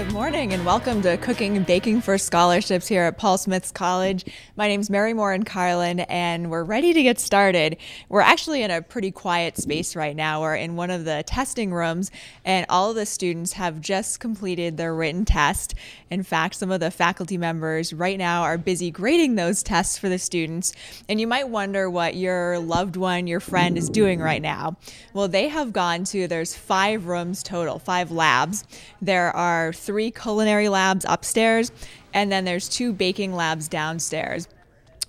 Good morning and welcome to Cooking and Baking for Scholarships here at Paul Smith's College. My name's Mary Moore and Carlin, and we're ready to get started. We're actually in a pretty quiet space right now. We're in one of the testing rooms, and all of the students have just completed their written test. In fact, some of the faculty members right now are busy grading those tests for the students, and you might wonder what your loved one, your friend is doing right now. Well, they have gone to, there's 5 rooms total, 5 labs. There are 3 culinary labs upstairs, and then there's 2 baking labs downstairs.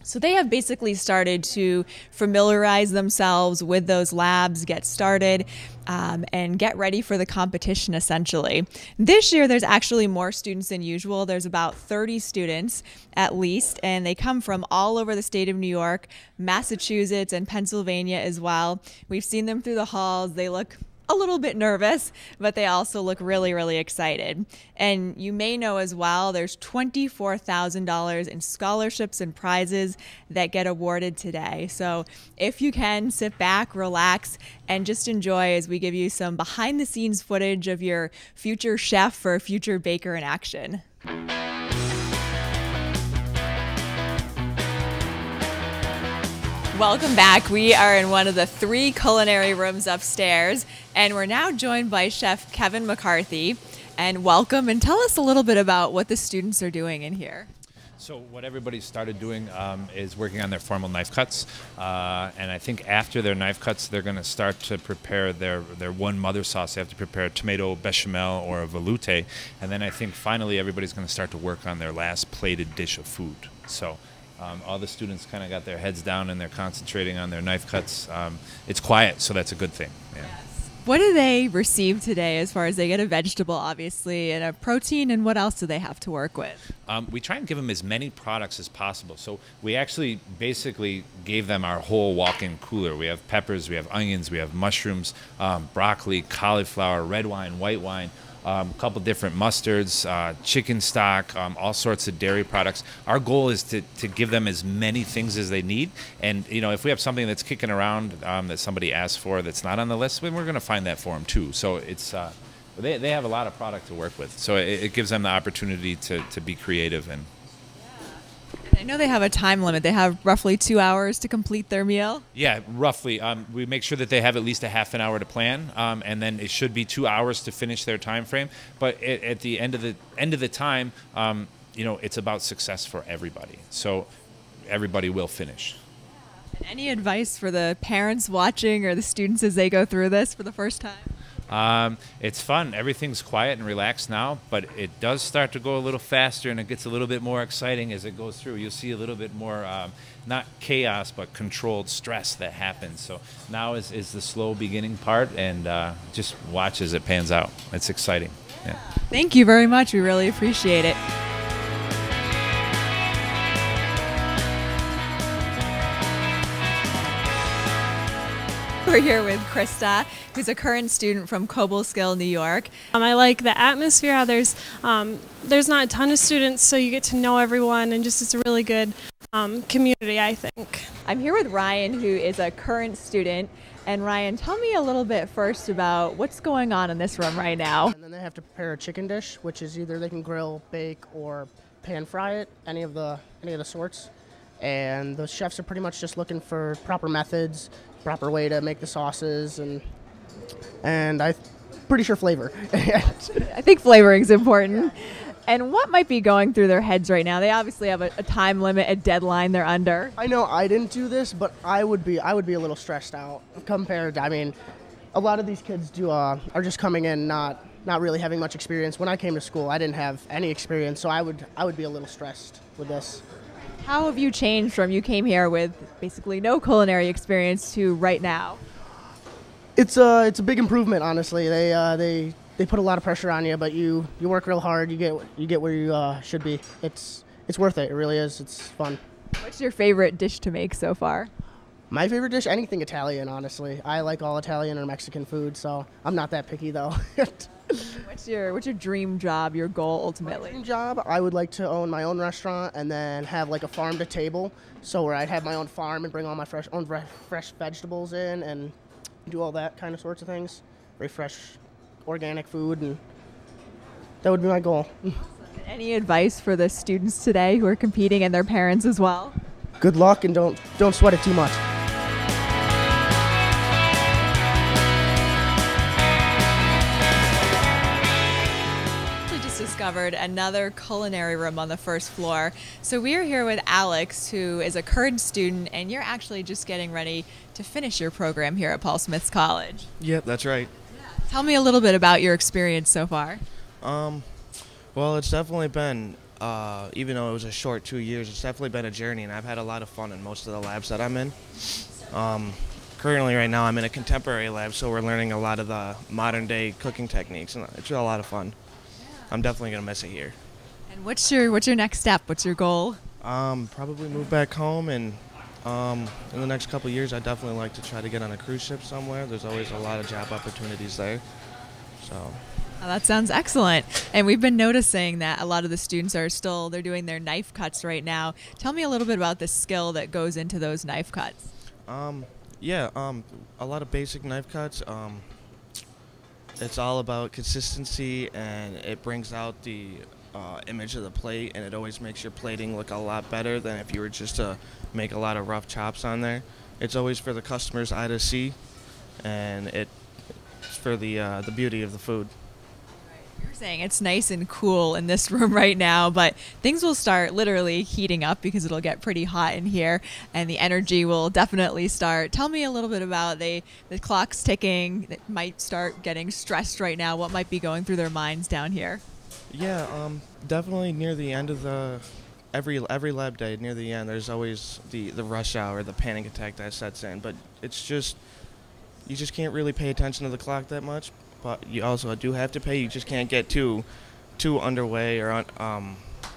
So they have basically started to familiarize themselves with those labs, get started, and get ready for the competition, essentially. This year, there's actually more students than usual. There's about 30 students at least, and they come from all over the state of New York, Massachusetts, and Pennsylvania as well. We've seen them through the halls. They look a little bit nervous, but they also look really, really excited. And you may know as well, there's $24,000 in scholarships and prizes that get awarded today. So if you can, sit back, relax, and just enjoy as we give you some behind the scenes footage of your future chef or future baker in action. Welcome back. We are in one of the 3 culinary rooms upstairs, and we're now joined by Chef Kevin McCarthy. And welcome, and tell us a little bit about what the students are doing in here. So what everybody started doing is working on their formal knife cuts, and I think after their knife cuts, they're going to start to prepare their one mother sauce. They have to prepare a tomato bechamel or a veloute, and then I think finally everybody's going to start to work on their last plated dish of food. So all the students kind of got their heads down and they're concentrating on their knife cuts. It's quiet, so that's a good thing. Yeah. Yes. What do they receive today as far as they get a vegetable, obviously, and a protein, and what else do they have to work with? We try and give them as many products as possible. So we actually basically gave them our whole walk-in cooler. We have peppers, we have onions, we have mushrooms, broccoli, cauliflower, red wine, white wine, a couple different mustards, chicken stock, all sorts of dairy products. Our goal is to give them as many things as they need. And, you know, if we have something that's kicking around that somebody asks for that's not on the list, then we're going to find that for them too. So it's they have a lot of product to work with. So it gives them the opportunity to be creative. And I know they have a time limit. They have roughly 2 hours to complete their meal. Yeah, roughly. We make sure that they have at least a half an hour to plan, and then it should be 2 hours to finish their time frame. But at the end of the time, you know, it's about success for everybody. So everybody will finish. Any advice for the parents watching or the students as they go through this for the first time? It's fun. Everything's quiet and relaxed now, but it does start to go a little faster and it gets a little bit more exciting as it goes through. You'll see a little bit more, not chaos, but controlled stress that happens. So now is the slow beginning part, and just watch as it pans out. It's exciting. Yeah. Thank you very much. We really appreciate it. We're here with Krista, who's a current student from Cobleskill, New York. I like the atmosphere. How there's not a ton of students, so you get to know everyone, and just it's a really good community, I think. I'm here with Ryan, who is a current student. And Ryan, tell me a little bit first about what's going on in this room right now. And then they have to prepare a chicken dish, which is either they can grill, bake, or pan fry it, any of the sorts. And the chefs are pretty much just looking for proper methods, proper way to make the sauces, and I'm pretty sure flavor. I think flavoring is important. And what might be going through their heads right now? They obviously have a time limit, a deadline they're under. I know I didn't do this, but I would be a little stressed out compared to, I mean, a lot of these kids are just coming in not really having much experience. When I came to school, I didn't have any experience, so I would be a little stressed with this. How have you changed from you came here with basically no culinary experience to right now? It's a big improvement, honestly. They put a lot of pressure on you, but you work real hard. You get where you should be. It's worth it. It really is. It's fun. What's your favorite dish to make so far? My favorite dish, anything Italian, honestly. I like all Italian or Mexican food, so I'm not that picky though. What's your dream job, your goal ultimately? My dream job, I would like to own my own restaurant and then have like a farm to table, so where I'd have my own farm and bring all my fresh vegetables in and do all that kind of sorts of things. Very fresh, organic food, and that would be my goal. Any advice for the students today who are competing and their parents as well? Good luck and don't sweat it too much. We just discovered another culinary room on the first floor. So we are here with Alex, who is a current student, and you're actually just getting ready to finish your program here at Paul Smith's College. Yep, that's right. Tell me a little bit about your experience so far. Well, it's definitely been, even though it was a short 2 years, it's definitely been a journey, and I've had a lot of fun in most of the labs that I'm in. Currently, right now, I'm in a contemporary lab, so we're learning a lot of the modern-day cooking techniques, and it's a lot of fun. I'm definitely going to miss it here. And what's your next step? What's your goal? Probably move back home, and in the next couple of years, I'd definitely like to try to get on a cruise ship somewhere. There's always a lot of job opportunities there. So. Oh, that sounds excellent. And we've been noticing that a lot of the students they're doing their knife cuts right now. Tell me a little bit about the skill that goes into those knife cuts. A lot of basic knife cuts. It's all about consistency, and it brings out the image of the plate, and it always makes your plating look a lot better than if you were just to make a lot of rough chops on there. It's always for the customer's eye to see, and it's for the beauty of the food. You're saying it's nice and cool in this room right now, but things will start literally heating up because it'll get pretty hot in here, and the energy will definitely start. Tell me a little bit about the clock's ticking. That might start getting stressed right now. What might be going through their minds down here? Yeah, definitely near the end of every lab day, near the end, there's always the rush hour, the panic attack that sets in. But it's just, you just can't really pay attention to the clock that much. But you also do have to pay. You just can't get too underway or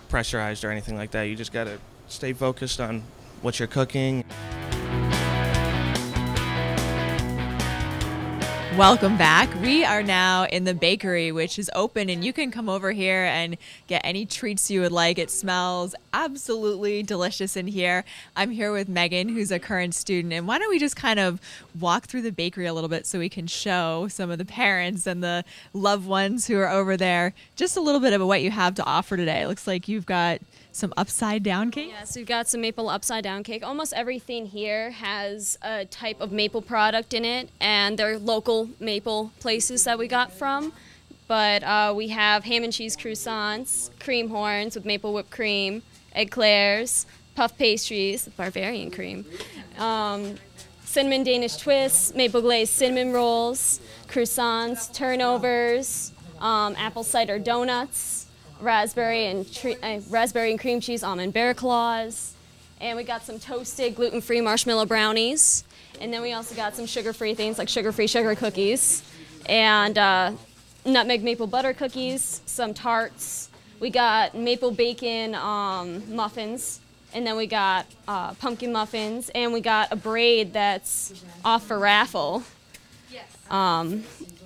pressurized or anything like that. You just got to stay focused on what you're cooking. Welcome back. We are now in the bakery, which is open, and you can come over here and get any treats you would like. It smells absolutely delicious in here. I'm here with Megan, who's a current student, and why don't we just kind of walk through the bakery a little bit so we can show some of the parents and the loved ones who are over there just a little bit of what you have to offer today. It looks like you've got some upside down cake? Yes, we've got some maple upside down cake. Almost everything here has a type of maple product in it, and they're local maple places that we got from. But we have ham and cheese croissants, cream horns with maple whipped cream, eclairs, puff pastries, Bavarian cream, cinnamon Danish twists, maple glazed cinnamon rolls, croissants, turnovers, apple cider donuts, raspberry and cream cheese almond bear claws, and we got some toasted gluten-free marshmallow brownies, and then we also got some sugar-free things like sugar-free sugar cookies and nutmeg maple butter cookies, some tarts. We got maple bacon muffins, and then we got pumpkin muffins, and we got a braid that's off for raffle. Yes.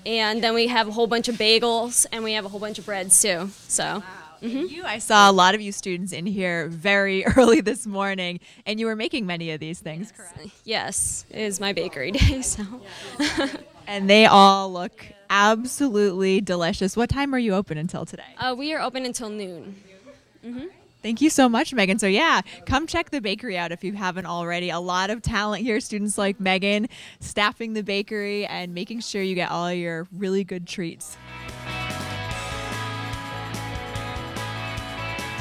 And then we have a whole bunch of bagels, and we have a whole bunch of breads too. So, wow. I saw a lot of you students in here very early this morning, and you were making many of these things, correct? Yes, it is my bakery day. So, and they all look absolutely delicious. What time are you open until today? We are open until noon. Thank you so much, Megan. So yeah, come check the bakery out if you haven't already. A lot of talent here, students like Megan, staffing the bakery and making sure you get all your really good treats.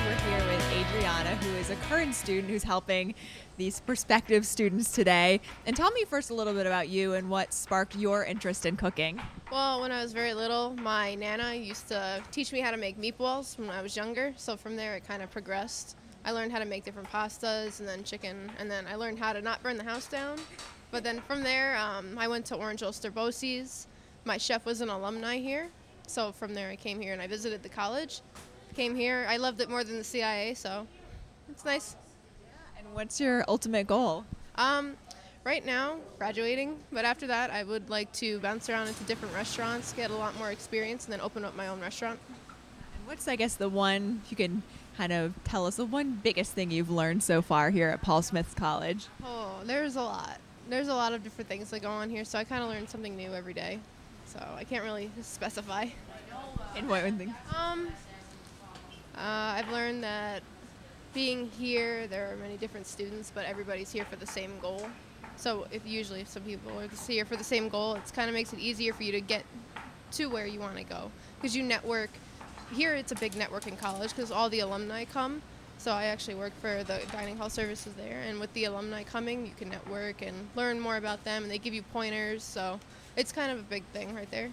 We're here with Adriana, who is a current student who's helping these prospective students today. And tell me first a little bit about you and what sparked your interest in cooking. Well, when I was very little, my Nana used to teach me how to make meatballs when I was younger, so from there it kind of progressed. I learned how to make different pastas and then chicken, and then I learned how to not burn the house down. But then from there, I went to Orange Ulster BOCES. My chef was an alumni here, so from there I came here and I visited the college. Came here, I loved it more than the CIA, so it's nice. And what's your ultimate goal? Right now, graduating, but after that, I would like to bounce around into different restaurants, get a lot more experience, and then open up my own restaurant. And what's, I guess, the one, if you can kind of tell us, the one biggest thing you've learned so far here at Paul Smith's College? Oh, there's a lot. There's a lot of different things that go on here, so I kind of learn something new every day. So I can't really specify. And what one thing? I've learned that being here, there are many different students, but everybody's here for the same goal. So if some people are here for the same goal, it kind of makes it easier for you to get to where you want to go, because you network. Here it's a big networking college because all the alumni come. So I actually work for the dining hall services there, and with the alumni coming, you can network and learn more about them, and they give you pointers. So it's kind of a big thing right there.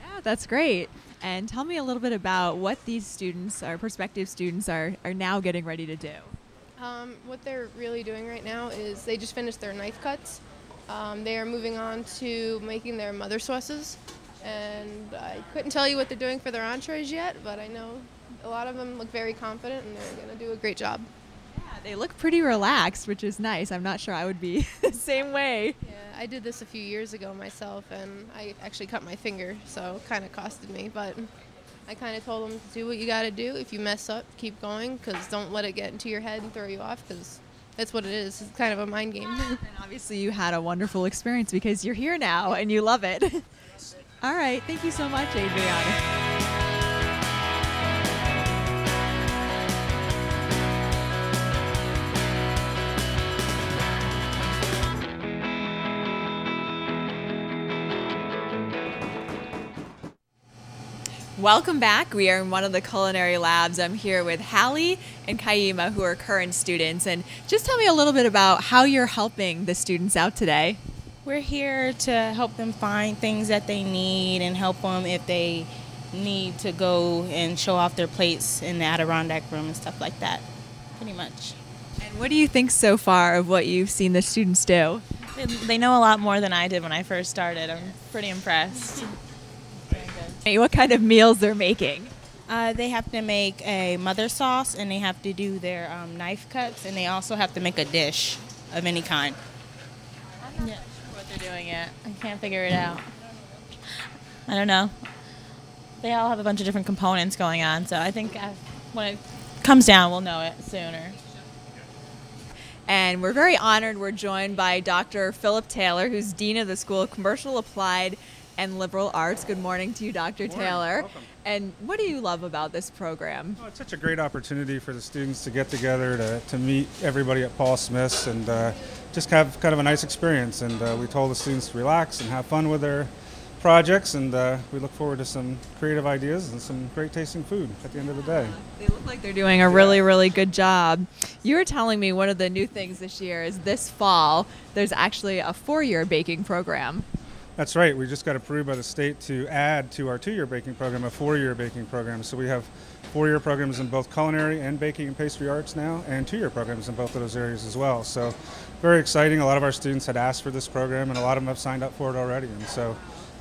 Yeah, that's great. And tell me a little bit about what these students, our prospective students, are now getting ready to do. What they're really doing right now is they just finished their knife cuts. They are moving on to making their mother sauces. And I couldn't tell you what they're doing for their entrees yet, but I know a lot of them look very confident and they're going to do a great job. Yeah, they look pretty relaxed, which is nice. I'm not sure I would be the same way. Yeah, I did this a few years ago myself, and I actually cut my finger, so it kind of costed me. But I kind of told them to do what you got to do. If you mess up, keep going, because don't let it get into your head and throw you off, because that's what it is. It's kind of a mind game. And obviously you had a wonderful experience because you're here now and you love it. All right. Thank you so much, Adriana. Welcome back. We are in one of the culinary labs. I'm here with Hallie and Kaima, who are current students. And just tell me a little bit about how you're helping the students out today. We're here to help them find things that they need and help them if they need to go and show off their plates in the Adirondack room and stuff like that, pretty much. And what do you think so far of what you've seen the students do? They know a lot more than I did when I first started. I'm pretty impressed. Hey, what kind of meals they're making? They have to make a mother sauce, and they have to do their knife cuts, and they also have to make a dish of any kind. I'm not sure what they're doing yet. I can't figure it out. I don't know. They all have a bunch of different components going on, so I think when it comes down, we'll know it sooner. And we're very honored. We're joined by Dr. Philip Taylor, who's Dean of the School of Commercial Applied and Liberal Arts. Good morning to you, Dr. Taylor. Welcome. And what do you love about this program? Oh, it's such a great opportunity for the students to get together, to meet everybody at Paul Smith's and just have kind of a nice experience. And we told the students to relax and have fun with their projects, and we look forward to some creative ideas and some great tasting food at the end of the day. They look like they're doing a really, really good job. You were telling me one of the new things this year is this fall, there's actually a 4-year baking program. That's right. We just got approved by the state to add to our 2-year baking program a 4-year baking program. So we have 4-year programs in both culinary and baking and pastry arts now, and 2-year programs in both of those areas as well. So very exciting. A lot of our students had asked for this program, and a lot of them have signed up for it already. And so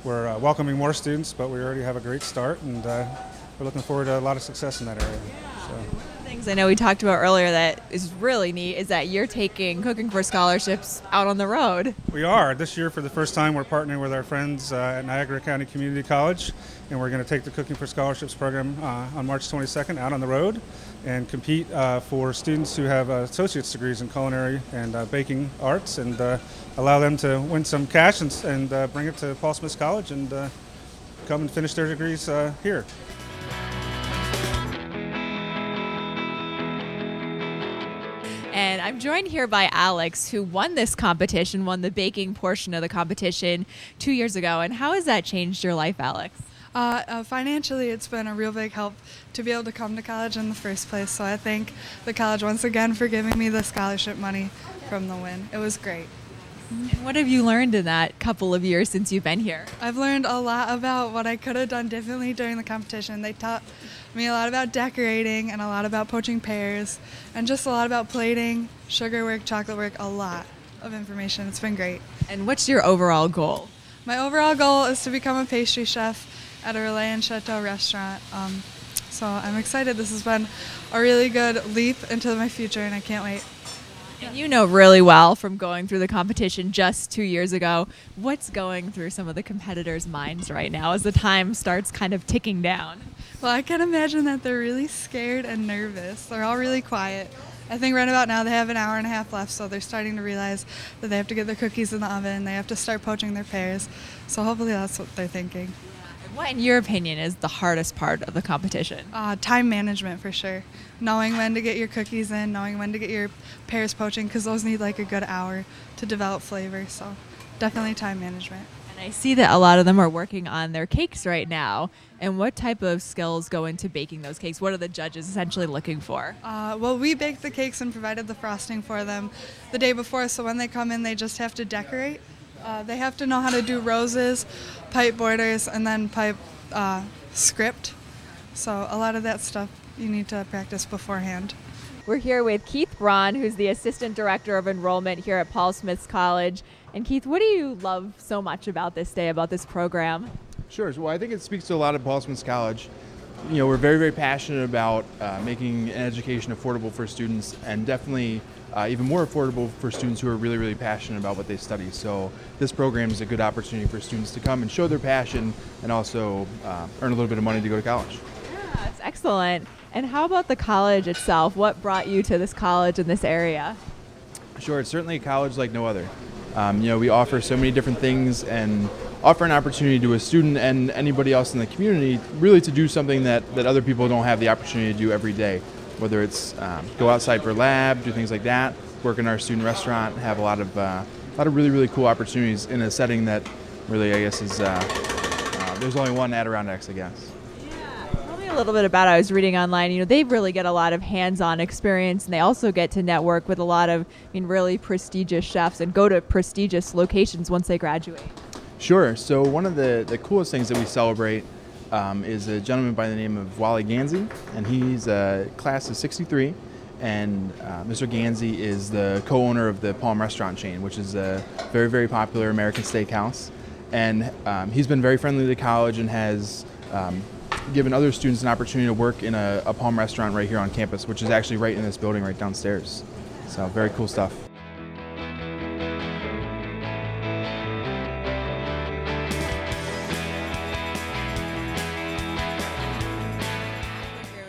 we're welcoming more students, but we already have a great start, and we're looking forward to a lot of success in that area. So. One of the things I know we talked about earlier that is really neat is that you're taking Cooking for Scholarships out on the road. We are. This year, for the first time, we're partnering with our friends at Niagara County Community College, and we're going to take the Cooking for Scholarships program on March 22nd out on the road and compete for students who have associate's degrees in culinary and baking arts, and allow them to win some cash and bring it to Paul Smith's College and come and finish their degrees here. And I'm joined here by Alex, who won this competition, won the baking portion of the competition 2 years ago. And how has that changed your life, Alex? Financially, it's been a real big help to be able to come to college in the first place. So I thank the college once again for giving me the scholarship money from the win. It was great. What have you learned in that couple of years since you've been here? I've learned a lot about what I could have done differently during the competition. They taught me a lot about decorating and a lot about poaching pears and just a lot about plating, sugar work, chocolate work, a lot of information. It's been great. And what's your overall goal? My overall goal is to become a pastry chef at a Relais and Chateau restaurant. So I'm excited. This has been a really good leap into my future, and I can't wait. And you know really well from going through the competition just 2 years ago, what's going through some of the competitors' minds right now as the time starts kind of ticking down? Well, I can imagine that they're really scared and nervous. They're all really quiet. I think right about now they have an hour and a half left, so they're starting to realize that they have to get their cookies in the oven. They have to start poaching their pears. So hopefully that's what they're thinking. What, in your opinion, is the hardest part of the competition? Time management for sure. Knowing when to get your cookies in, knowing when to get your pears poaching, because those need like a good hour to develop flavor. So definitely time management. And I see that a lot of them are working on their cakes right now. And what type of skills go into baking those cakes? What are the judges essentially looking for? Well, we baked the cakes and provided the frosting for them the day before, so when they come in, they just have to decorate. They have to know how to do roses, pipe borders, and then pipe script. So a lot of that stuff you need to practice beforehand. We're here with Keith Braun, who's the Assistant Director of Enrollment here at Paul Smiths College. And Keith, what do you love so much about this day, about this program? Sure. Well, I think it speaks to a lot of Paul Smiths College. You know, we're very, very passionate about making an education affordable for students, and definitely even more affordable for students who are really, really passionate about what they study. So this program is a good opportunity for students to come and show their passion and also earn a little bit of money to go to college. Yeah, that's excellent. And how about the college itself? What brought you to this college in this area? Sure, it's certainly a college like no other. You know, we offer so many different things and offer an opportunity to a student and anybody else in the community really to do something that other people don't have the opportunity to do every day. Whether it's go outside for lab, do things like that, work in our student restaurant, have a lot of really, really cool opportunities in a setting that really, I guess, is there's only one Adirondacks, I guess. A little bit about it. I was reading online, you know, they really get a lot of hands-on experience, and they also get to network with a lot of, really prestigious chefs and go to prestigious locations once they graduate. Sure. So one of the coolest things that we celebrate is a gentleman by the name of Wally Gansey, and he's a class of 63, and Mr. Gansey is the co-owner of the Palm restaurant chain, which is a very, very popular American steakhouse, and he's been very friendly to the college and has given other students an opportunity to work in a Palm restaurant right here on campus, which is actually right in this building right downstairs. So very cool stuff.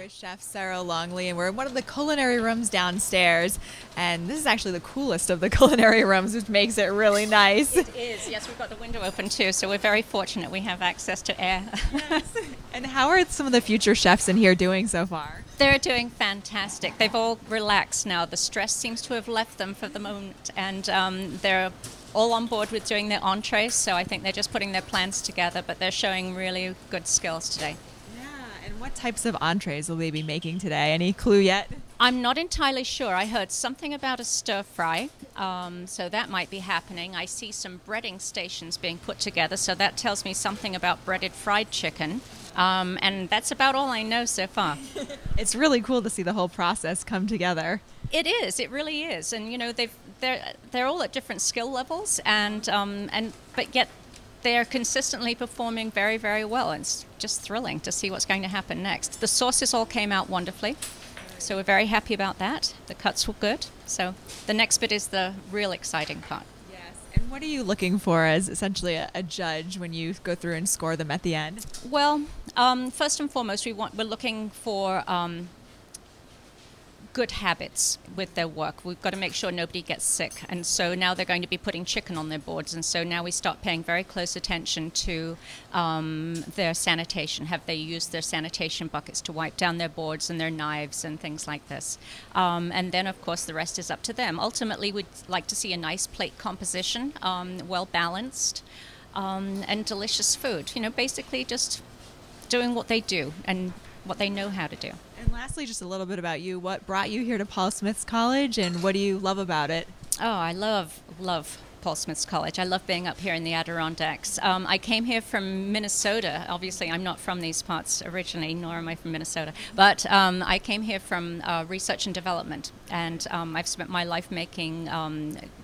Chef Sarah Longley, and we're in one of the culinary rooms downstairs, and this is actually the coolest of the culinary rooms, which makes it really nice. It is, yes. We've got the window open too, so we're very fortunate we have access to air. Yes. And how are some of the future chefs in here doing so far? They're doing fantastic. They've all relaxed now. The stress seems to have left them for the moment, and they're all on board with doing their entrees, so I think they're just putting their plans together, but they're showing really good skills today. And what types of entrees will they be making today? Any clue yet? I'm not entirely sure. I heard something about a stir fry, so that might be happening. I see some breading stations being put together, so that tells me something about breaded fried chicken. And that's about all I know so far. It's really cool to see the whole process come together. It is. It really is. And you know, they're all at different skill levels, but yet they're consistently performing very, very well. It's just thrilling to see what's going to happen next. The sauces all came out wonderfully, so we're very happy about that. The cuts were good. So the next bit is the real exciting part. Yes. And what are you looking for as essentially a judge when you go through and score them at the end? Well, first and foremost, we're looking for good habits with their work. We've got to make sure nobody gets sick, and so now they're going to be putting chicken on their boards, and so now we start paying very close attention to their sanitation. Have they used their sanitation buckets to wipe down their boards and their knives and things like this? And then of course the rest is up to them. Ultimately we'd like to see a nice plate composition, well balanced, and delicious food. You know, basically just doing what they do and what they know how to do. And lastly, just a little bit about you. What brought you here to Paul Smiths College, and what do you love about it? Oh, I love Paul Smiths College. I love being up here in the Adirondacks. I came here from Minnesota. Obviously, I'm not from these parts originally, nor am I from Minnesota. But I came here from research and development, and I've spent my life making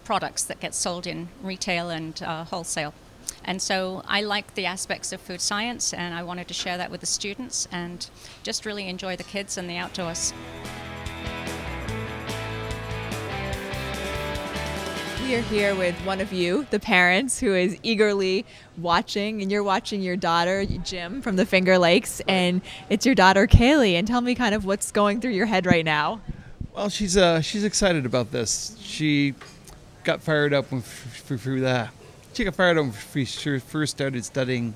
products that get sold in retail and wholesale. And so I like the aspects of food science, and I wanted to share that with the students and just really enjoy the kids and the outdoors. We are here with one of you, the parents, who is eagerly watching, and you're watching your daughter, Jim, from the Finger Lakes, and it's your daughter, Kaylee. And tell me kind of what's going through your head right now. Well, she's excited about this. She got fired up when she first started studying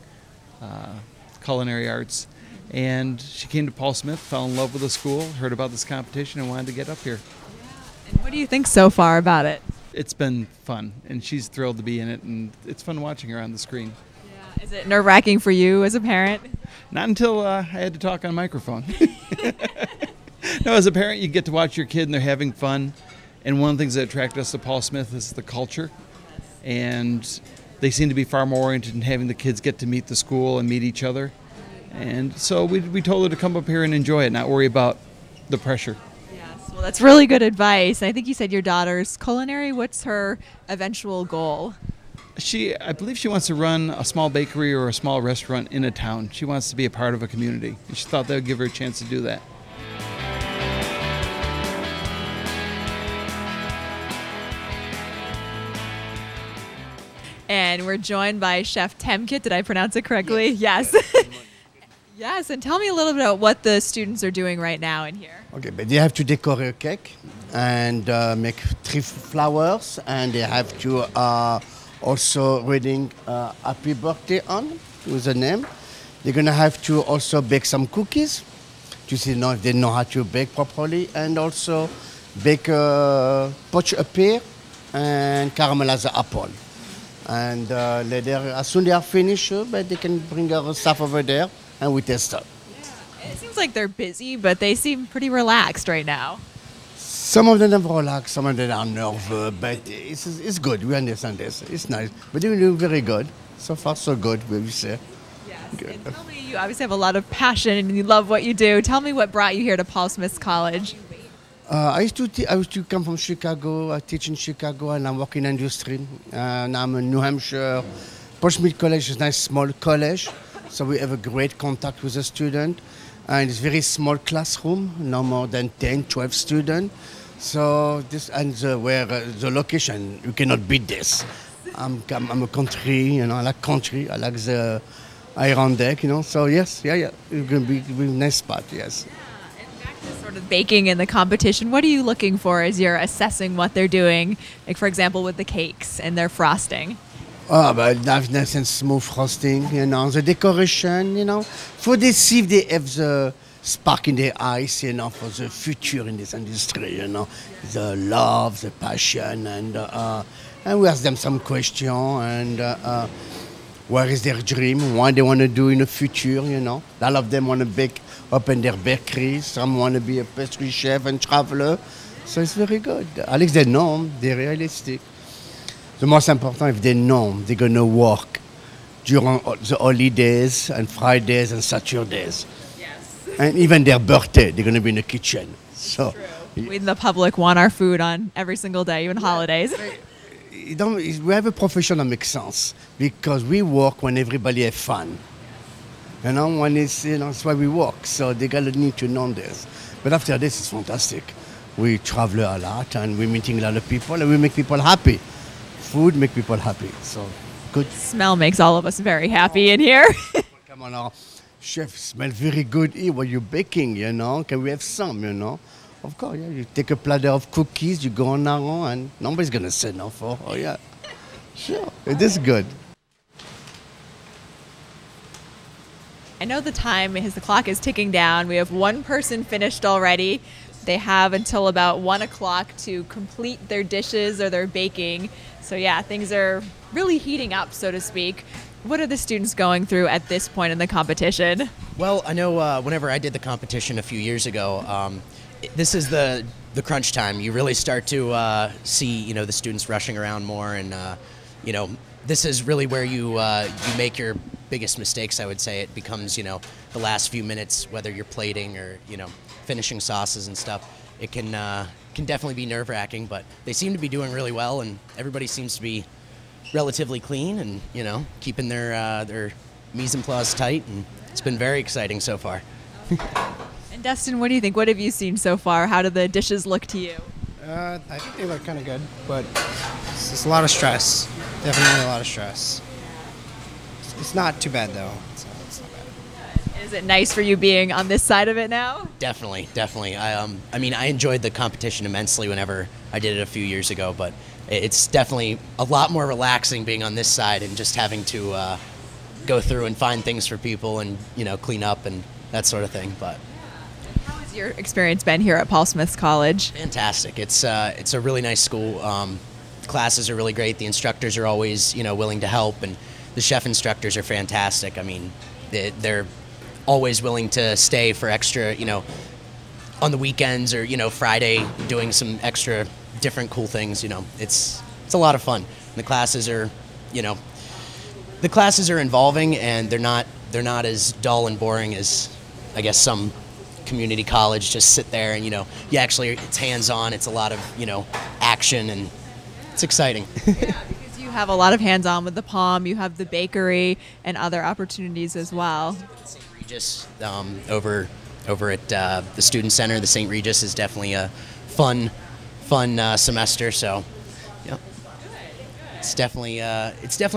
culinary arts. And she came to Paul Smith, fell in love with the school, heard about this competition, and wanted to get up here. And what do you think so far about it? It's been fun, and she's thrilled to be in it, and it's fun watching her on the screen. Yeah. Is it nerve-wracking for you as a parent? Not until I had to talk on microphone. No, as a parent, you get to watch your kid, and they're having fun. And one of the things that attracted us to Paul Smith is the culture. And they seem to be far more oriented in having the kids get to meet the school and meet each other. And so we told her to come up here and enjoy it, not worry about the pressure. Yes, well, that's really good advice. I think you said your daughter's culinary. What's her eventual goal? I believe she wants to run a small bakery or a small restaurant in a town. She wants to be a part of a community. She thought that would give her a chance to do that. And we're joined by Chef Temkit. Did I pronounce it correctly? Yes. Yes, and tell me a little bit about what the students are doing right now in here. Okay, but they have to decorate a cake and make 3 flowers, and they have to also reading happy birthday on with a name. They're gonna have to also bake some cookies to see if they know how to bake properly, and also bake poach a pear and caramelize the apple. And later, as soon as they are finished, but they can bring our stuff over there and we test it. Yeah. It seems like they're busy, but they seem pretty relaxed right now. Some of them are relaxed, some of them are nervous, but it's good. We understand this. It's nice. But they're doing very good. So far, so good, we will say. Yes. Good. And tell me, you obviously have a lot of passion and you love what you do. Tell me what brought you here to Paul Smith College. I used to come from Chicago. I teach in Chicago, and I work in industry. And I'm in New Hampshire. Paul Smith College is a nice small college, so we have a great contact with the student. And it's a very small classroom, no more than 10, 12 students. So this and the location, you cannot beat this. I'm a country, I like country. I like the Iron Deck, So yes, it's gonna be a nice spot, yes. Sort of baking in the competition, what are you looking for as you're assessing what they're doing, like for example with the cakes and their frosting? Oh, but nice and smooth frosting, the decoration, for they see if they have the spark in their eyes, for the future in this industry, the love, the passion, and we ask them some question, and where is their dream, what they want to do in the future, All of them want to open their bakeries, some want to be a pastry chef and traveler, so it's very good. At least they know, they're realistic. The most important, if they know they're going to work during the holidays and Fridays and Saturdays. Yes. And even their birthday, they're going to be in the kitchen. So, we in the public want our food on every single day, even holidays. We have a profession that makes sense because we work when everybody has fun. When it's, that's why we work. So they gotta need to know this. But after this, it's fantastic. We travel a lot and we're meeting a lot of people and we make people happy. Food make people happy. So good. Smell makes all of us very happy in here. Come on now. Chef, smell very good here while you're baking, Can we have some, Of course, yeah. You take a platter of cookies, you go on around and nobody's gonna say no for. Oh yeah. Sure. It is good. I know the clock is ticking down. We have one person finished already. They have until about 1 o'clock to complete their dishes or their baking. So yeah, things are really heating up, so to speak. What are the students going through at this point in the competition? Well, I know whenever I did the competition a few years ago, this is the crunch time. You really start to see, the students rushing around more, and this is really where you make your biggest mistakes, I would say. It becomes, the last few minutes, whether you're plating or, finishing sauces and stuff. It can definitely be nerve-wracking, but they seem to be doing really well, and everybody seems to be relatively clean and, keeping their mise en place tight, and it's been very exciting so far. And Dustin, what do you think? What have you seen so far? How do the dishes look to you? I think they look kind of good, but it's a lot of stress. Definitely a lot of stress. It's not too bad, though. It's not bad. Is it nice for you being on this side of it now? Definitely. I enjoyed the competition immensely whenever I did it a few years ago, but it's definitely a lot more relaxing being on this side and just having to go through and find things for people and, you know, clean up and that sort of thing. But How has your experience been here at Paul Smith College? fantastic. It's a really nice school. Classes are really great. The instructors are always, you know, willing to help, and the chef instructors are fantastic. I mean, they're always willing to stay for extra, you know, on the weekends or, you know, Friday, doing some extra different cool things. You know, it's a lot of fun. And the classes are, you know, the classes are involving, and they're not as dull and boring as, I guess, some community college. Just sit there and, you know, you actually, it's hands-on. It's a lot of, you know, action, and it's exciting. Because you have a lot of hands-on with the Palm, you have the bakery and other opportunities as well. Regis over at the Student Center, the St. Regis, is definitely a fun semester. So, yeah, it's definitely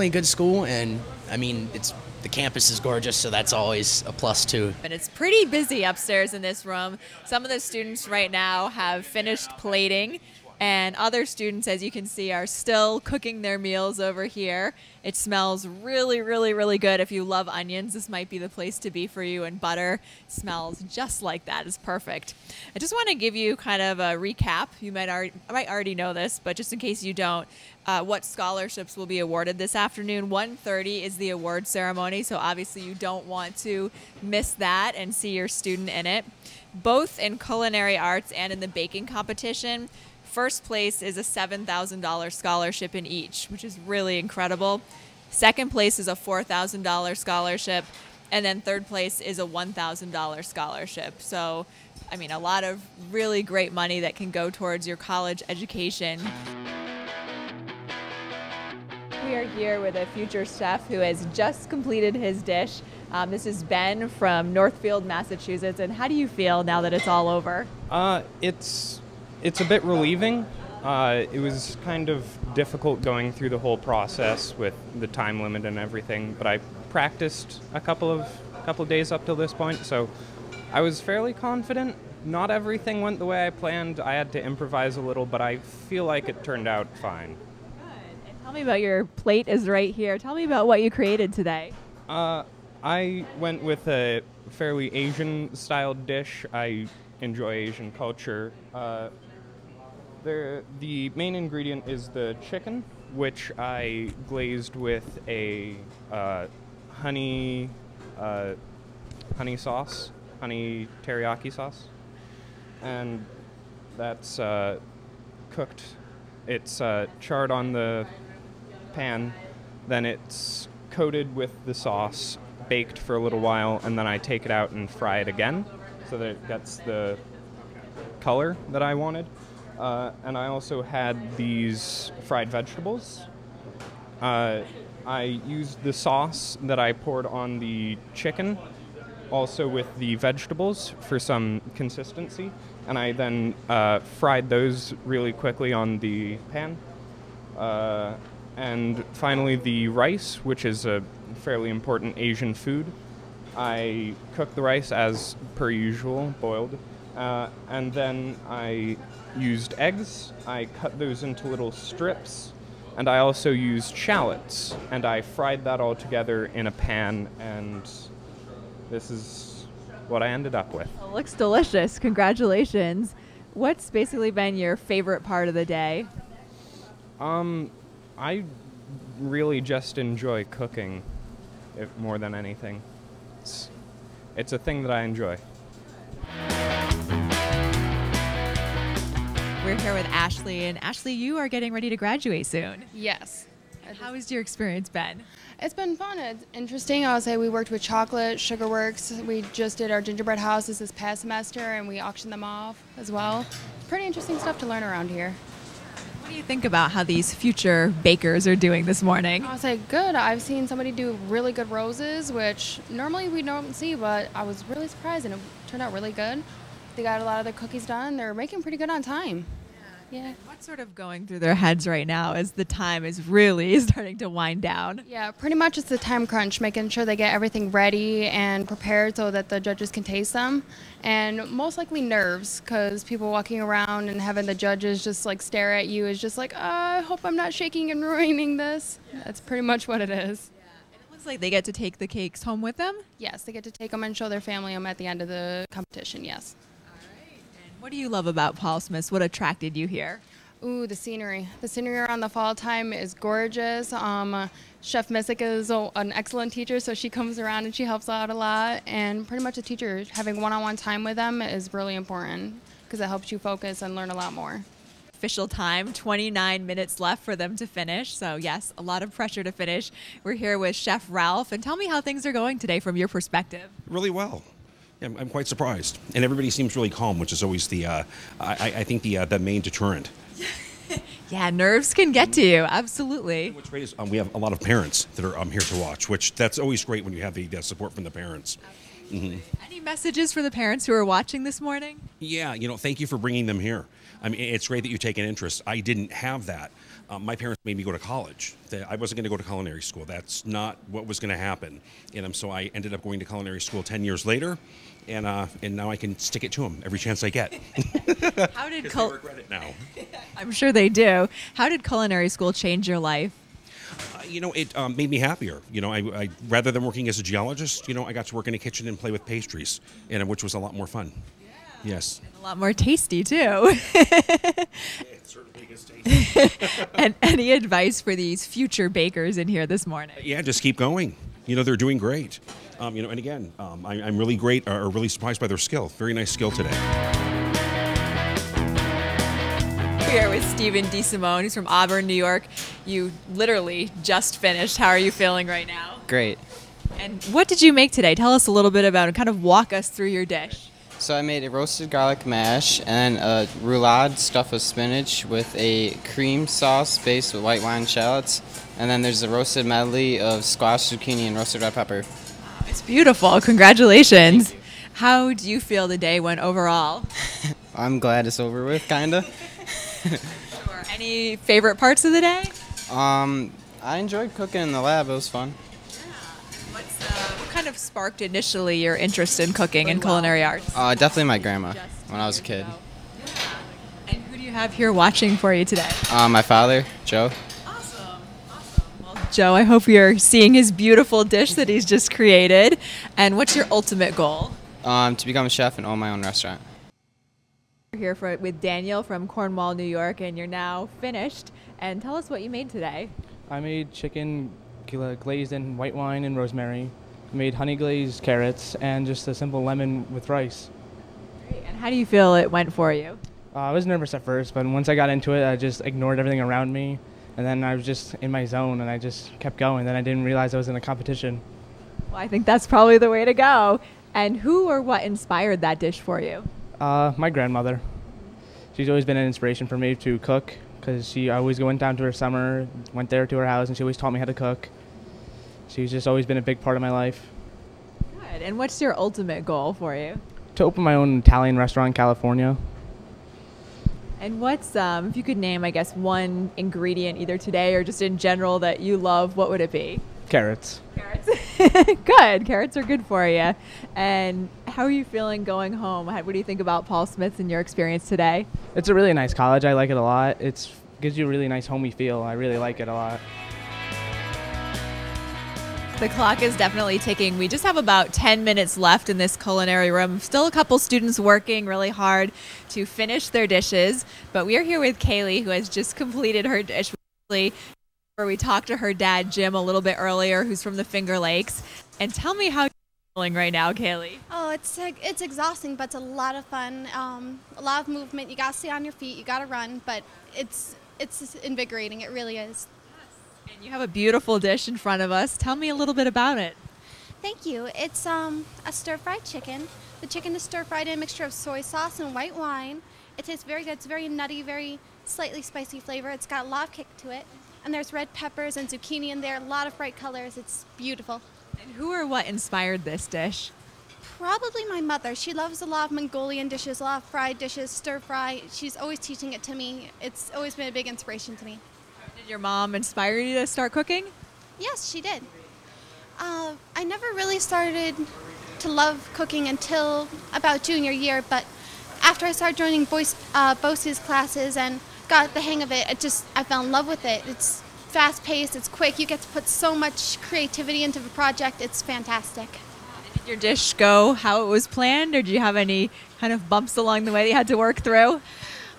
a good school, and I mean, the campus is gorgeous, so that's always a plus too. And it's pretty busy upstairs in this room. Some of the students right now have finished plating, and other students, as you can see, are still cooking their meals over here. It smells really, really, really good. If you love onions, this might be the place to be for you, and butter smells just like that. It's perfect. I just want to give you kind of a recap. You might already know this, but just in case you don't, what scholarships will be awarded this afternoon. 1:30 is the award ceremony, so obviously you don't want to miss that and see your student in it. Both in culinary arts and in the baking competition, first place is a $7,000 scholarship in each, which is really incredible. Second place is a $4,000 scholarship, and then third place is a $1,000 scholarship. So, I mean, a lot of really great money that can go towards your college education. We are here with a future chef who has just completed his dish. This is Ben from Northfield, Massachusetts. And how do you feel now that it's all over? It's a bit relieving. It was kind of difficult going through the whole process with the time limit and everything, but I practiced a couple of days up till this point, so I was fairly confident. Not everything went the way I planned. I had to improvise a little, but I feel like it turned out fine. Good. And tell me about your plate is right here. Tell me about what you created today. I went with a fairly Asian-styled dish. I enjoy Asian culture. The main ingredient is the chicken, which I glazed with a honey sauce, honey teriyaki sauce, and that's cooked. It's charred on the pan, then it's coated with the sauce, baked for a little while, and then I take it out and fry it again so that it gets the color that I wanted. And I also had these fried vegetables. I used the sauce that I poured on the chicken, also with the vegetables for some consistency, and I then fried those really quickly on the pan. And finally the rice, which is a fairly important Asian food. I cooked the rice as per usual, boiled, and then I used eggs. I cut those into little strips, and I also used shallots, and I fried that all together in a pan, and this is what I ended up with. It looks delicious. Congratulations. What's basically been your favorite part of the day? I really just enjoy cooking more than anything. It's a thing that I enjoy. We're here with Ashley, and Ashley, you are getting ready to graduate soon. Yes. How has your experience been? It's been fun. It's interesting. I would say we worked with chocolate, Sugar Works. We just did our gingerbread houses this past semester, and we auctioned them off as well. Pretty interesting stuff to learn around here. What do you think about how these future bakers are doing this morning? I would say good. I've seen somebody do really good roses, which normally we don't see, but I was really surprised, and it turned out really good. They got a lot of their cookies done. They're making pretty good on time. Yeah. What's sort of going through their heads right now as the time is really starting to wind down? Yeah, pretty much it's the time crunch, making sure they get everything ready and prepared so that the judges can taste them. And most likely nerves, because people walking around and having the judges just like stare at you is just like, I hope I'm not shaking and ruining this. That's pretty much what it is. It looks like they get to take the cakes home with them? Yes, they get to take them and show their family them at the end of the competition, yes. What do you love about Paul Smith's? What attracted you here? Ooh, the scenery. The scenery around the fall time is gorgeous. Chef Missick is an excellent teacher, so she comes around and she helps out a lot. And pretty much a teacher having one-on-one time with them is really important because it helps you focus and learn a lot more. Official time, 29 minutes left for them to finish. So yes, a lot of pressure to finish. We're here with Chef Ralph, and tell me how things are going today from your perspective. Really well. Yeah, I'm quite surprised, and everybody seems really calm, which is always the I think the main deterrent. Yeah, nerves can get to you. Absolutely. What's great is we have a lot of parents that are here to watch, which that's always great when you have the support from the parents. Mm-hmm. Any messages for the parents who are watching this morning? Yeah, thank you for bringing them here. I mean, it's great that you take an interest. I didn't have that. My parents made me go to college. I wasn't going to go to culinary school. That's not what was going to happen. And so I ended up going to culinary school 10 years later, and now I can stick it to them every chance I get. How did I regret it now. I'm sure they do. How did culinary school change your life? It made me happier. I rather than working as a geologist, I got to work in a kitchen and play with pastries, which was a lot more fun. Yes. A lot more tasty, too. It certainly is tasty. And any advice for these future bakers in here this morning? Yeah, just keep going. They're doing great. And again, I'm really great, or really surprised by their skill. Very nice skill today. We're here with Stephen DeSimone, who's from Auburn, New York. You literally just finished. How are you feeling right now? Great. And what did you make today? Tell us a little bit about it. Kind of walk us through your dish. So I made a roasted garlic mash and a roulade stuffed with spinach with a cream sauce based with white wine shallots. And then there's a roasted medley of squash, zucchini, and roasted red pepper. It's beautiful. Congratulations. How do you feel the day went overall? I'm glad it's over with, kind of. Sure. Any favorite parts of the day? I enjoyed cooking in the lab. It was fun. What kind of sparked initially your interest in cooking and culinary arts? Definitely my grandma when I was a kid. And who do you have here watching for you today? My father, Joe. Well, Joe, I hope you're seeing his beautiful dish that he's just created. And what's your ultimate goal? To become a chef and own my own restaurant. We're here with Daniel from Cornwall, New York, and you're now finished. And tell us what you made today. I made chicken glazed in white wine and rosemary. I made honey glazed carrots and just a simple lemon with rice. Great. And how do you feel it went for you? I was nervous at first, but once I got into it, I just ignored everything around me. And then I was just in my zone, and I just kept going. Then I didn't realize I was in a competition. Well, I think that's probably the way to go. And who or what inspired that dish for you? My grandmother. She's always been an inspiration for me to cook, because she always went down to her summer, went there to her house, and she always taught me how to cook. She's just always been a big part of my life. Good. And what's your ultimate goal for you? To open my own Italian restaurant in California. And what's, if you could name, I guess, one ingredient either today or just in general that you love, what would it be? Carrots. Carrots. Good. Carrots are good for you. And how are you feeling going home? What do you think about Paul Smith's and your experience today? It's a really nice college. I like it a lot. It gives you a really nice homey feel. I really like it a lot. The clock is definitely ticking. We just have about 10 minutes left in this culinary room. Still a couple students working really hard to finish their dishes. But we are here with Kaylee, who has just completed her dish. Where we talked to her dad, Jim, a little bit earlier, who's from the Finger Lakes. And tell me how you're feeling right now, Kaylee. Oh, it's exhausting, but it's a lot of fun. A lot of movement. You got to stay on your feet. You got to run, but it's invigorating. It really is. And you have a beautiful dish in front of us. Tell me a little bit about it. Thank you. It's a stir-fried chicken. The chicken is stir-fried in a mixture of soy sauce and white wine. It tastes very good. It's very nutty, very slightly spicy flavor. It's got a lot of kick to it. And there's red peppers and zucchini in there, a lot of bright colors. It's beautiful. And who or what inspired this dish? Probably my mother. She loves a lot of Mongolian dishes, a lot of fried dishes, stir-fry. She's always teaching it to me. It's always been a big inspiration to me. Did your mom inspire you to start cooking? Yes, she did. I never really started to love cooking until about junior year, but after I started joining BOCES classes and got the hang of it, I fell in love with it. fast-paced, it's quick. You get to put so much creativity into the project. It's fantastic. Did your dish go how it was planned, or did you have any kind of bumps along the way that you had to work through?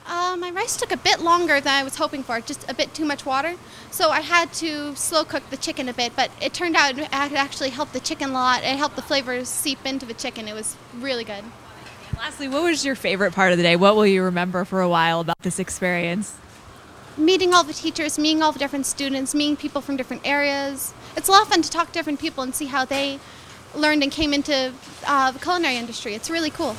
My rice took a bit longer than I was hoping for, just a bit too much water. So I had to slow cook the chicken a bit, but it turned out it actually helped the chicken a lot. It helped the flavors seep into the chicken. It was really good. And lastly, what was your favorite part of the day? What will you remember for a while about this experience? Meeting all the teachers, meeting all the different students, meeting people from different areas. It's a lot of fun to talk to different people and see how they learned and came into the culinary industry. It's really cool.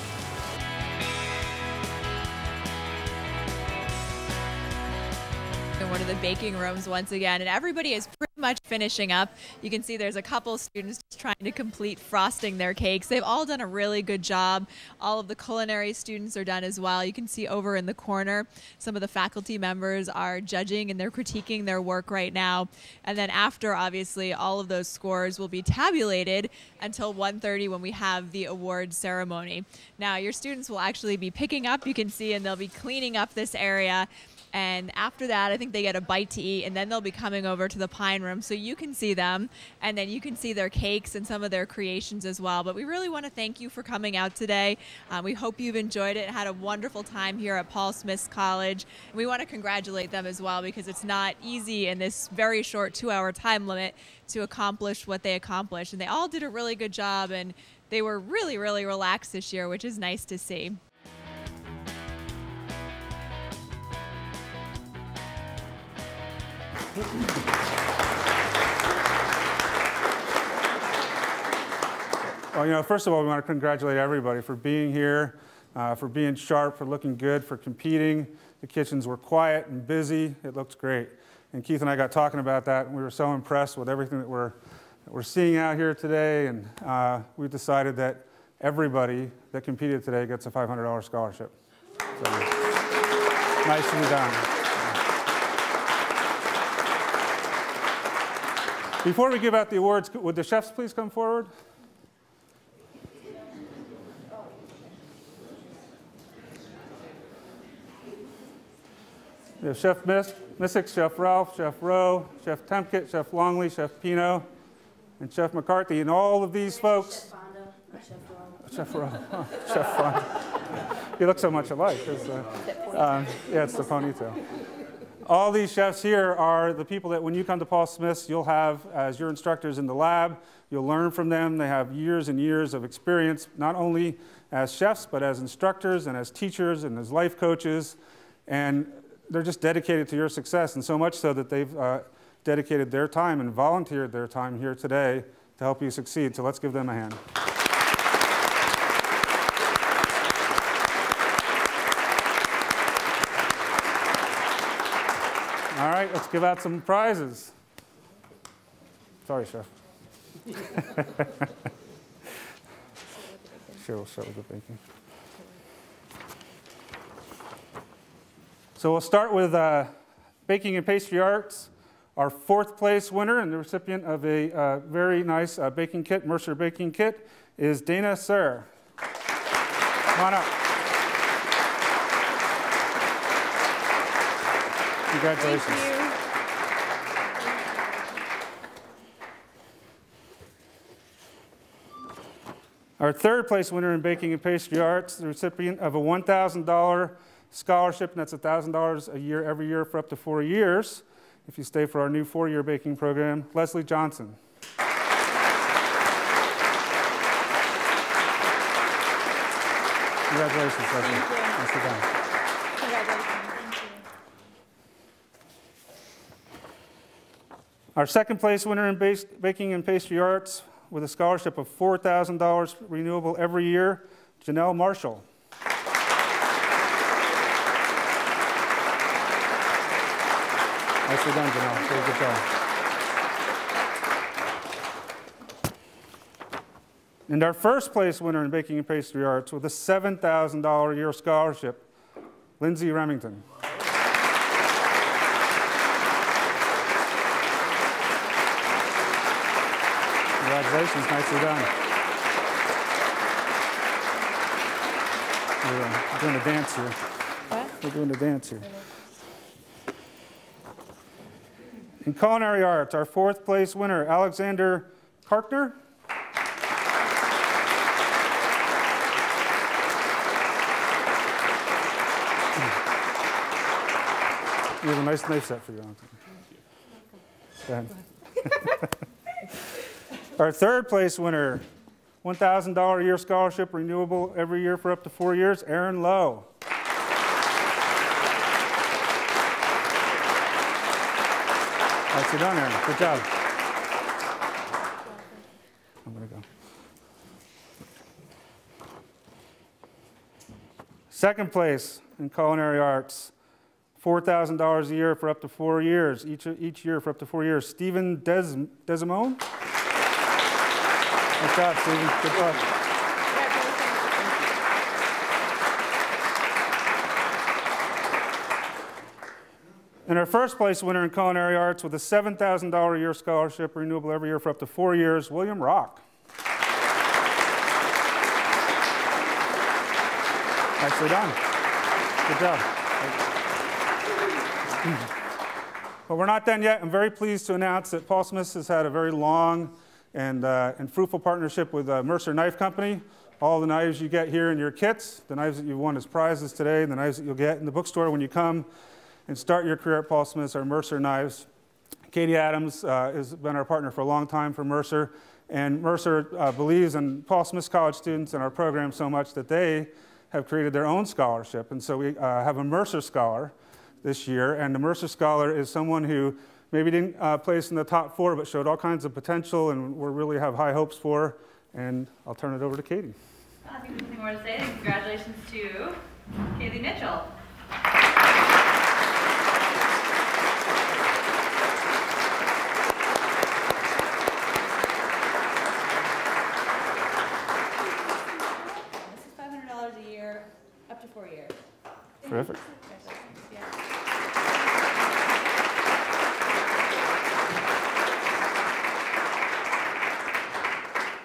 In one of the baking rooms once again, and everybody is pretty much finishing up. You can see there's a couple students just trying to complete frosting their cakes. They've all done a really good job. All of the culinary students are done as well. You can see over in the corner some of the faculty members are judging and they're critiquing their work right now. And then after, obviously, all of those scores will be tabulated until 1:30 when we have the award ceremony. Now your students will actually be picking up, you can see, and they'll be cleaning up this area. And after that, I think they get a bite to eat, and then they'll be coming over to the Pine Room so you can see them, and then you can see their cakes and some of their creations as well. But we really want to thank you for coming out today. We hope you've enjoyed it and had a wonderful time here at Paul Smith College. And we want to congratulate them as well, because it's not easy in this very short 2-hour time limit to accomplish what they accomplished. And they all did a really good job, and they were really, really relaxed this year, which is nice to see. Well, first of all, we want to congratulate everybody for being here, for being sharp, for looking good, for competing. The kitchens were quiet and busy. It looked great. And Keith and I got talking about that, and we were so impressed with everything that we're seeing out here today. And we decided that everybody that competed today gets a $500 scholarship. So, nicely done. Before we give out the awards, would the chefs please come forward? We have Chef Missick, Chef Ralph, Chef Rowe, Chef Temkett, Chef Longley, Chef Pino, and Chef McCarthy. And all of these folks... Chef Rowe. Oh, Chef Fonda. You look so much alike. Yeah, it's the ponytail. All these chefs here are the people that when you come to Paul Smith's, you'll have as your instructors in the lab. You'll learn from them. They have years and years of experience, not only as chefs, but as instructors and as teachers and as life coaches. And they're just dedicated to your success, and so much so that they've dedicated their time and volunteered their time here today to help you succeed. So let's give them a hand. All right, let's give out some prizes. Sorry, Chef. Sure, we'll start with the baking. So we'll start with Baking and Pastry Arts. Our 4th place winner and the recipient of a very nice baking kit, Mercer Baking Kit, is Dana Sir. Come on up. Congratulations. Thank you. Our 3rd place winner in Baking and Pastry Arts, the recipient of a $1,000 scholarship, and that's $1,000 a year every year for up to 4 years, if you stay for our new 4-year baking program, Leslie Johnson. Congratulations, Leslie. Nicely done. Our 2nd place winner in Baking and Pastry Arts with a scholarship of $4,000 renewable every year, Janelle Marshall. Nicely done, Janelle. Very good job. And our 1st place winner in Baking and Pastry Arts with a $7,000 a year scholarship, Lindsay Remington. Congratulations, nicely done. We're doing a dance here. What? We're doing a dance here. In culinary arts, our 4th place winner, Alexander Karkner. We have a nice knife set for you. Go ahead. Our 3rd place winner, $1,000 a year scholarship, renewable every year for up to 4 years, Aaron Lowe. Nicely done, Aaron. Good job. I'm going to go. 2nd place in culinary arts, $4,000 a year for up to 4 years, each year for up to 4 years, Stephen Desimone. Good job, Stephen. Good luck. And our 1st place winner in culinary arts with a $7,000 a year scholarship, renewable every year for up to 4 years, William Rock. Nicely done. Good job. But we're not done yet. I'm very pleased to announce that Paul Smiths has had a very long and fruitful partnership with Mercer Knife Company. All the knives you get here in your kits, the knives that you won as prizes today, and the knives that you'll get in the bookstore when you come and start your career at Paul Smiths are Mercer knives. Katie Adams has been our partner for a long time for Mercer, and Mercer believes in Paul Smiths College students and our program so much that they have created their own scholarship. And so we have a Mercer Scholar this year, and the Mercer Scholar is someone who maybe didn't place in the top 4, but showed all kinds of potential and we really have high hopes for. And I'll turn it over to Katie. I think there's nothing more to say. Congratulations to Kaylee Mitchell. This is $500 a year, up to 4 years. Terrific.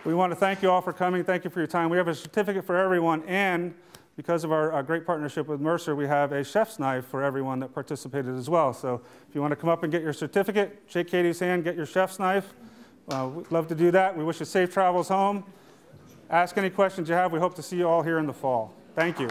We want to thank you all for coming. Thank you for your time. We have a certificate for everyone, and because of our great partnership with Mercer, we have a chef's knife for everyone that participated as well. So if you want to come up and get your certificate, shake Katie's hand, get your chef's knife. We'd love to do that. We wish you safe travels home. Ask any questions you have. We hope to see you all here in the fall. Thank you.